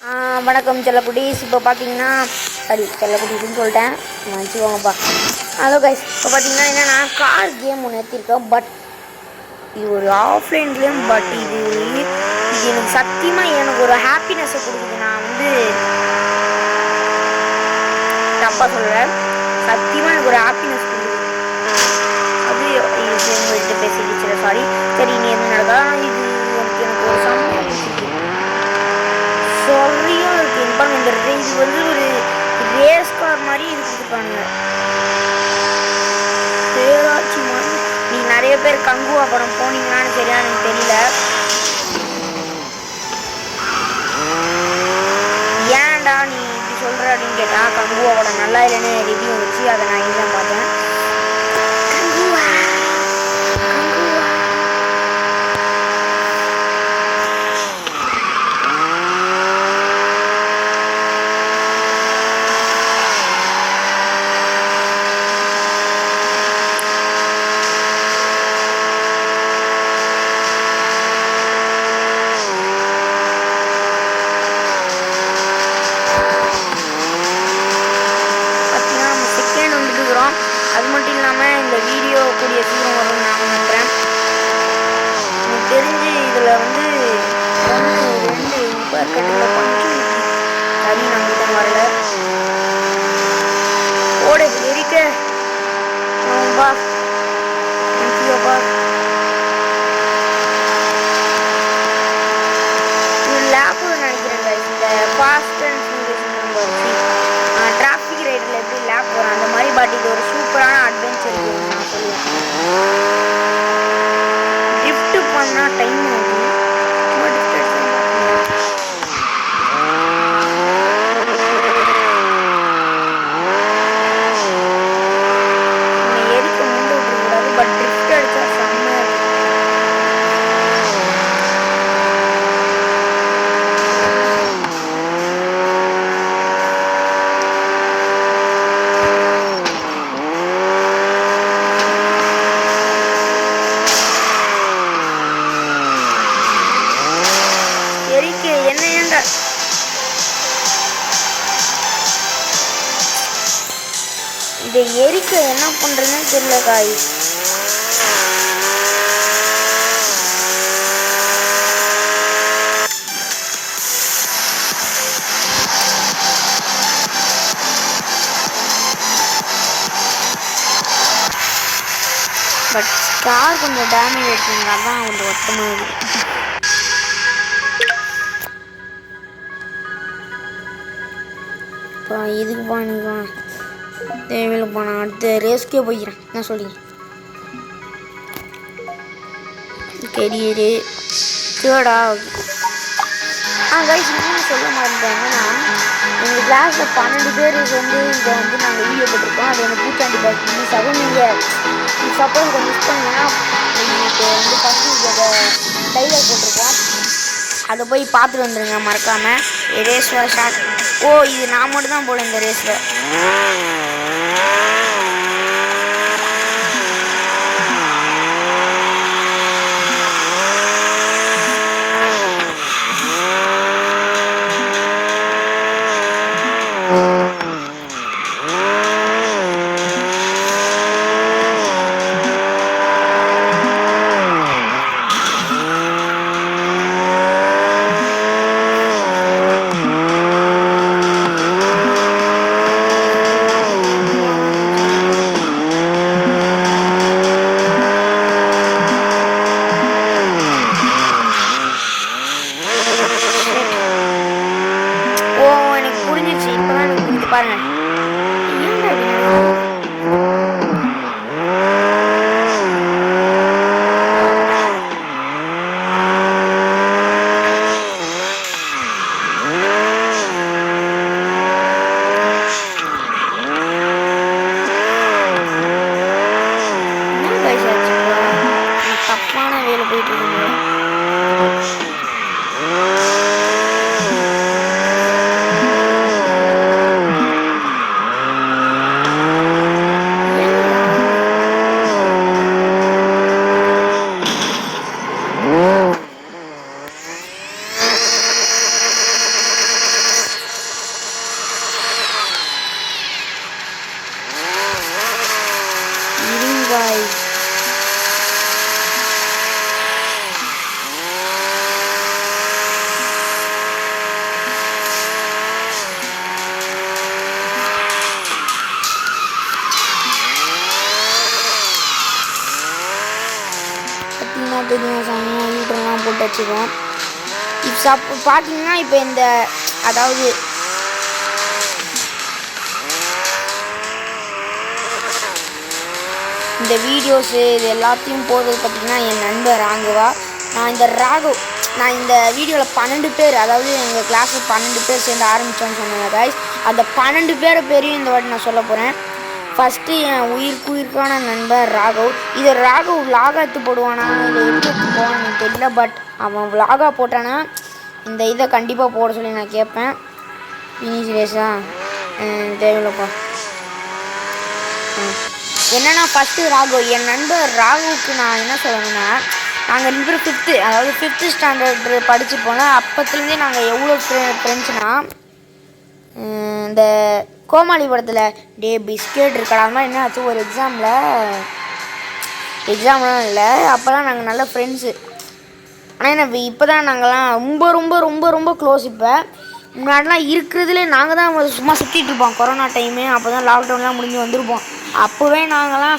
வணக்கம் செல்லக்குட்டீஸ். இப்போ பார்த்தீங்கன்னா செல்லக்குட்டீஸ்ன்னு சொல்லிட்டேன், வச்சுக்கோங்கப்பா. ஹலோ கைஸ், இப்போ பார்த்தீங்கன்னா என்னென்னா கார் கேம் ஒன்று ஏற்றிருக்கோம். பட் இது ஒரு ஆஃப்லைன் கேம். பட் இது எனக்கு சத்தியமாக எனக்கு ஒரு ஹாப்பினஸை கொடுக்குது. நான் தப்பாக சொல்கிறேன், சத்தியமாக எனக்கு ஒரு ஹாப்பினஸ் கொடுக்குது. அது உங்கள்கிட்ட பேசிக்கிச்சு, சாரி. சரி, நீ என்ன நடக்கா, இது எனக்கு ஒரு சமையல் சரியா இருக்கு. இந்த இது ஒரு ரேஸ் கார் மாதிரி இருக்காங்க. பேராட்சி மாதிரி. நீ நிறைய பேர் கங்குவா படம் போனீங்கன்னான்னு சரியா எனக்கு தெரியல. ஏன்டா நீ இப்படி சொல்ற அப்படின்னு கேட்டா, கங்குவா படம் நல்லா இல்லைன்னு ரிவ்யூ வச்சு அதை நான் இதுதான் பார்த்தேன். அது மட்டும் இல்லாமல் இந்த வீடியோ கூடிய சீக்கிரம் வரும்னு நான் நினைக்கிறேன். எனக்கு தெரிஞ்சு இதில் 1 2 இப்போ கட்டில் கொஞ்சம் சரி நம்மகிட்ட வரல. ஓடு எரிக்க பா, முக்கியப்பா. இது லேப்பு நினைக்கிறேன். இந்த ஃபாஸ்ட் அண்ட் டிராஃபிக் ரைடில் எப்படி லேப் வரும் அந்த மாதிரி. பட் இது ஒரு சூப்பரான அட்வென்ச்சர் கேம் நான் சொல்லுவேன். ட்ரிஃப்ட் பண்ணால் டைம் ஆகும். எரிக்க முண்டு விட்டுக்கூடாது. பட் ட்ரிஃப்ட் அடித்தா செம்மையாக இருக்கும். இதை எரிக்க என்ன பண்றதுன்னு தெரியல காய். பட் கார் கொஞ்சம் டேமேஜ் ஆச்சுங்க, அதான் கொஞ்சம் ஒட்டமாக இருக்கு. இப்போ இதுக்கு போனிக்கலாம் தேவையில் போனால் அடுத்த ரேஸ்க்கே போய்க்கிறேன். என்ன சொல்லி கெரியரு கேடா. கைஸ், இன்னும் சொல்ல மாட்டேன். என்னன்னா எங்கள் கிளாஸில் 12 பேர் இதை நாங்கள் வீடியோ போட்டிருக்கோம். அது எனக்கு பூச்சாண்டி பாக்கி மிஸ் ஆகும். நீங்கள் சப்போஸ் இதை மிஸ் பண்ணீங்கன்னா உங்களுக்கு ஃபஸ்ட்டு இதை டைலர் போட்டிருக்கோம், அதை போய் பார்த்துட்டு வந்துடுங்க மறக்காமல். Race short. இது நான் மட்டும் தான் போல இந்த ரேஸில். பாருங்க தப்பான வேலை போயிட்டு இருக்கு. வச்சுக்குவோம். இப்போ பார்த்தீங்கன்னா இப்போ இந்த அதாவது இந்த வீடியோஸு இது எல்லாத்தையும் போடுறது பார்த்திங்கன்னா என் நண்பர் ராகவா. நான் இந்த வீடியோவில் 12 பேர், அதாவது எங்கள் கிளாஸில் 12 பேர் சேர்ந்து ஆரம்பித்தோன்னு சொன்னாங்க கைஸ். அந்த 12 பேரையும் இந்த வாட்டி நான் சொல்ல போகிறேன். ஃபஸ்ட்டு என் உயிருக்கான நண்பர் ராகவ். இதை ராகவ் விலாகாக எடுத்து போடுவானா இல்லை எப்படி எடுத்து போவான்னு எனக்கு தெரியல. பட் அவன் விலாகாக போட்டானா இந்த இதை கண்டிப்பாக போட சொல்லி நான் கேட்பேன். சீரியஸா தேவையில்லப்பா. என்னென்னா ஃபஸ்ட்டு ராகவ், என் நண்பர் ராகவுக்கு நான் என்ன சொல்லணும்னா, நாங்கள் 2 பேரும் 5th, அதாவது 5th ஸ்டாண்டர்ட் படித்து போனால் அப்போத்துலேருந்தே நாங்கள் எவ்வளோ ஃப்ரெண்ட்ஸ்னா, இந்த கோமாளி படத்தில் டே பிஸ்கெட் இருக்கடா அது மாதிரி என்ன ஆச்சு ஒரு எக்ஸாம்லாம் இல்லை, அப்போலாம் நாங்கள் நல்ல ஃப்ரெண்ட்ஸு. ஆனால் என்ன இப்போ தான் நாங்கள்லாம் ரொம்ப ரொம்ப ரொம்ப ரொம்ப க்ளோஸ். இப்போ முன்னாடிலாம் இருக்கிறதுலே நாங்கள் தான் சும்மா சுற்றிட்டு இருப்போம். கொரோனா டைமு அப்போ தான் லாக்டவுன்லாம் முடிஞ்சு வந்திருப்போம். அப்போவே நாங்கள்லாம்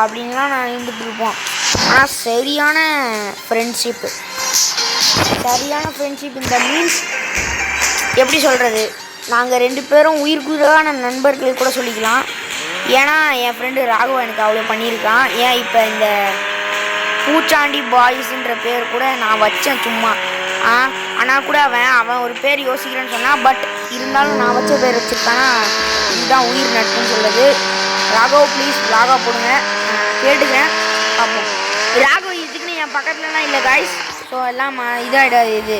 அப்படின்லாம் நான் இருந்துகிட்டு இருப்போம். ஆனால் சரியான ஃப்ரெண்ட்ஷிப் இந்த மீன்ஸ் எப்படி சொல்கிறது, நாங்கள் 2 பேரும் உயிருக்குயிரான நண்பர்கள் கூட சொல்லிக்கலாம். ஏன்னா என் ஃப்ரெண்டு ராகவ் எனக்கு அவ்வளோ பண்ணியிருக்கான். ஏன் இப்போ இந்த பூச்சாண்டி பாய்ஸுன்ற பேர் கூட நான் வச்சேன் சும்மா. ஆனால் கூட அவன் ஒரு பேர் யோசிக்கிறேன்னு சொன்னான். பட் இருந்தாலும் நான் வச்ச பேர் வச்சுருக்கானா, இதுதான் உயிர் நட்புன்னு சொல்லுது. ராகவ் ப்ளீஸ் விலாகா போடுங்க, கேட்டுக்கிறேன், பார்ப்போம். ராகவ் இதுக்குன்னு என் பக்கத்துலலாம் இல்லை காய்ஸ். ஸோ எல்லாம் இதாகிடாது, இது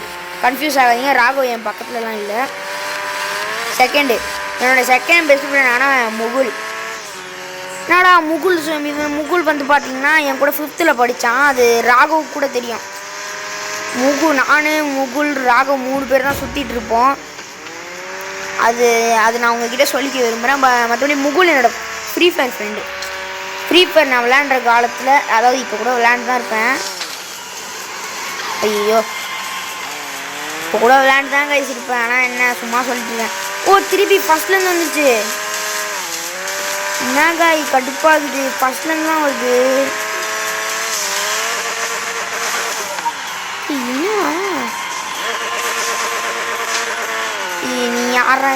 கன்ஃபியூஸ் ஆகாதீங்க. ராகவ் என் பக்கத்துலலாம் இல்லை. என்னோடய செகண்ட் பெஸ்ட் ஃப்ரெண்ட் ஆனால் முகுல். என்னடா முகுல் வந்து பார்த்தீங்கன்னா என் கூட 5th படித்தான். அது ராகவ் கூட தெரியும். முகுல் ராகவ் 3 பேர் தான் சுற்றிட்டு இருப்போம். அது நான் உங்ககிட்ட சொல்லிக்க விரும்புகிறேன். மற்றபடி முகுல் என்னோடய free fire friend. Free fire நான் விளையாண்டுற காலத்தில், அதாவது இப்போ கூட விளையாண்டு தான் இருப்பேன். ஐயோ இப்போ கூட விளையாண்டு தான் கழிச்சிருப்பேன். ஆனால் என்ன சும்மா சொல்லிட்டு இருக்கேன். திருப்பி ஃபஸ்ட்லேருந்து வந்துச்சு. என்ன காய் கடுப்பாகுது, ஃபஸ்ட்லேருந்து தான் வருது. நீ யாரா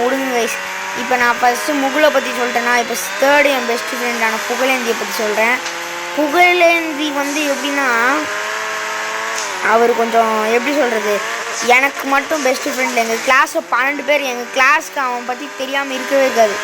விடுங்க கைஸ். இப்போ நான் ஃபஸ்ட்டு முகுலை பற்றி சொல்லிட்டேன்னா, இப்போ 3rd என் பெஸ்ட் ஃப்ரெண்டான புகழேந்தியை பற்றி சொல்கிறேன். புகழேந்தி வந்து எப்படின்னா, அவர் கொஞ்சம் எப்படி சொல்கிறது, எனக்கு மட்டும் பெஸ்ட் ஃப்ரெண்டில் எங்கள் கிளாஸில் 12 பேர், எங்கள் கிளாஸ்க்கு அவன் பற்றி தெரியாமல் இருக்கவே இருக்காது.